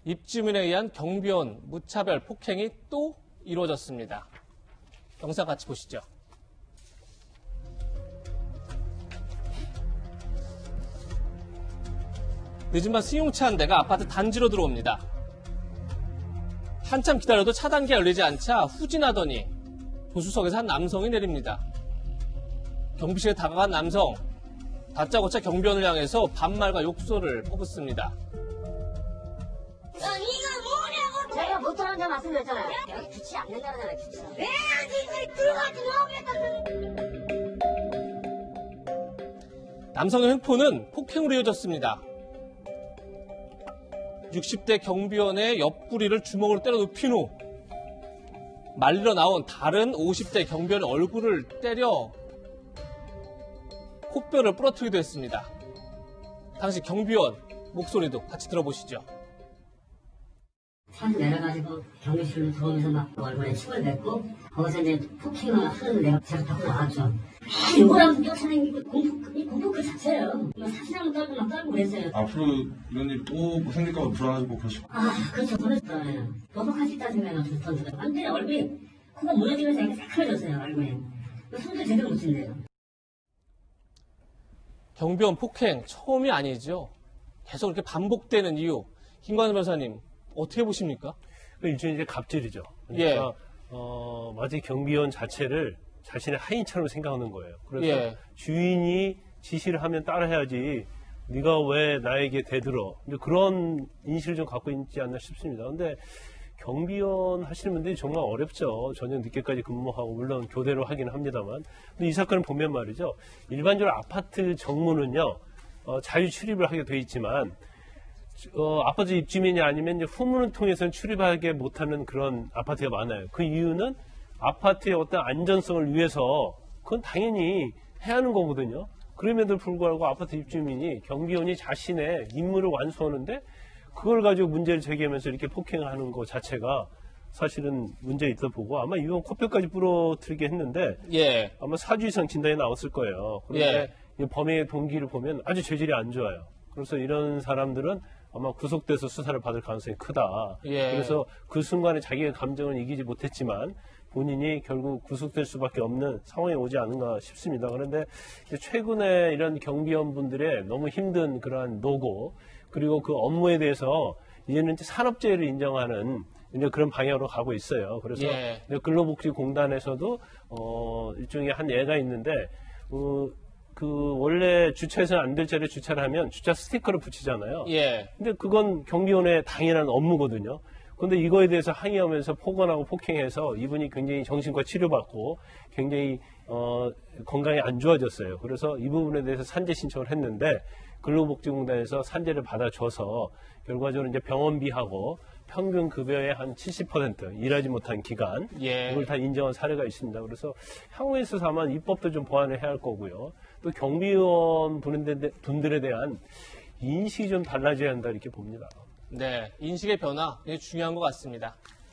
입주민에 의한 경비원 무차별 폭행이 또 이루어졌습니다. 영상 같이 보시죠. 늦은 밤 승용차 한 대가 아파트 단지로 들어옵니다. 한참 기다려도 차단기가 열리지 않자 후진하더니 조수석에서 한 남성이 내립니다. 경비실에 다가간 남성, 다짜고짜 경비원을 향해서 반말과 욕설을 퍼붓습니다. 이거 뭐냐고! 제가 못하는 점 말씀드렸잖아요. 여기 규칙이 안 된다잖아요, 규칙. 왜 아직 들어가지 마! 남성의 횡포는 폭행으로 이어졌습니다. 60대 경비원의 옆구리를 주먹으로 때려 눕힌 후 말리러 나온 다른 50대 경비원의 얼굴을 때려 코뼈를 부러뜨리기도 했습니다. 당시 경비원 목소리도 같이 들어보시죠. 차에서 내려가지고 경비실로 들어오면서 막 얼굴에 침을 뱉고 거기서 이제 폭행을 하는 내가 제가 밖으로 나왔죠. 뭐라고 쫓아다니고 공포 그 자체예요. 사실은 떨고 막 떨고 그랬어요. 앞으로 이런 일이 또 생길까 봐 불안하시고 그러시고. 그렇죠. 그랬어요. 보복할 수 있다는 생각이 없었던데 완전히 얼굴이 코가 무너지면서 이렇게 새카매졌어요. 얼굴이. 손도 제대로 못 쓴대요. 경비원 폭행 처음이 아니죠. 계속 이렇게 반복되는 이유. 김관우 변호사님 어떻게 보십니까? 일종의 이제 갑질이죠. 그러니까 마치 경비원 자체를 자신의 하인처럼 생각하는 거예요. 그래서 주인이 지시를 하면 따라해야지 네가 왜 나에게 대들어. 그런 인식을 좀 갖고 있지 않나 싶습니다. 근데 경비원 하시는 분들이 정말 어렵죠. 저녁 늦게까지 근무하고 물론 교대로 하긴 합니다만. 근데 이 사건을 보면 말이죠. 일반적으로 아파트 정문은요. 자유 출입을 하게 돼 있지만 아파트 입주민이 아니면 이제 후문을 통해서는 출입하게 못하는 그런 아파트가 많아요. 그 이유는 아파트의 어떤 안전성을 위해서 그건 당연히 해야 하는 거거든요. 그럼에도 불구하고 아파트 입주민이 경비원이 자신의 임무를 완수하는데 그걸 가지고 문제를 제기하면서 이렇게 폭행을 하는 것 자체가 사실은 문제 있다 보고 아마 이건 코뼈까지 부러뜨리게 했는데 아마 4주 이상 진단이 나왔을 거예요. 그런데 범행의 동기를 보면 아주 죄질이 안 좋아요. 그래서 이런 사람들은 아마 구속돼서 수사를 받을 가능성이 크다. 그래서 그 순간에 자기의 감정을 이기지 못했지만 본인이 결국 구속될 수밖에 없는 상황이 오지 않은가 싶습니다. 그런데 최근에 이런 경비원분들의 너무 힘든 그러한 노고 그리고 그 업무에 대해서 이제는 산업재해를 인정하는 이제 그런 방향으로 가고 있어요. 그래서 근로복지공단에서도 일종의 한 예가 있는데 원래 주차해서는 안 될 자리에 주차를 하면 주차 스티커를 붙이잖아요. 근데 그건 경비원의 당연한 업무거든요. 근데 이거에 대해서 항의하면서 폭언하고 폭행해서 이분이 굉장히 정신과 치료받고 굉장히 건강이 안 좋아졌어요. 그래서 이 부분에 대해서 산재 신청을 했는데 근로복지공단에서 산재를 받아줘서 결과적으로 이제 병원비하고 평균 급여의 한 70% 일하지 못한 기간 이걸 다 인정한 사례가 있습니다. 그래서 향후에 있어서 아마 입법도 좀 보완을 해야 할 거고요. 또 경비원 분들에 대한 인식이 좀 달라져야 한다 이렇게 봅니다. 네, 인식의 변화 이게 중요한 것 같습니다.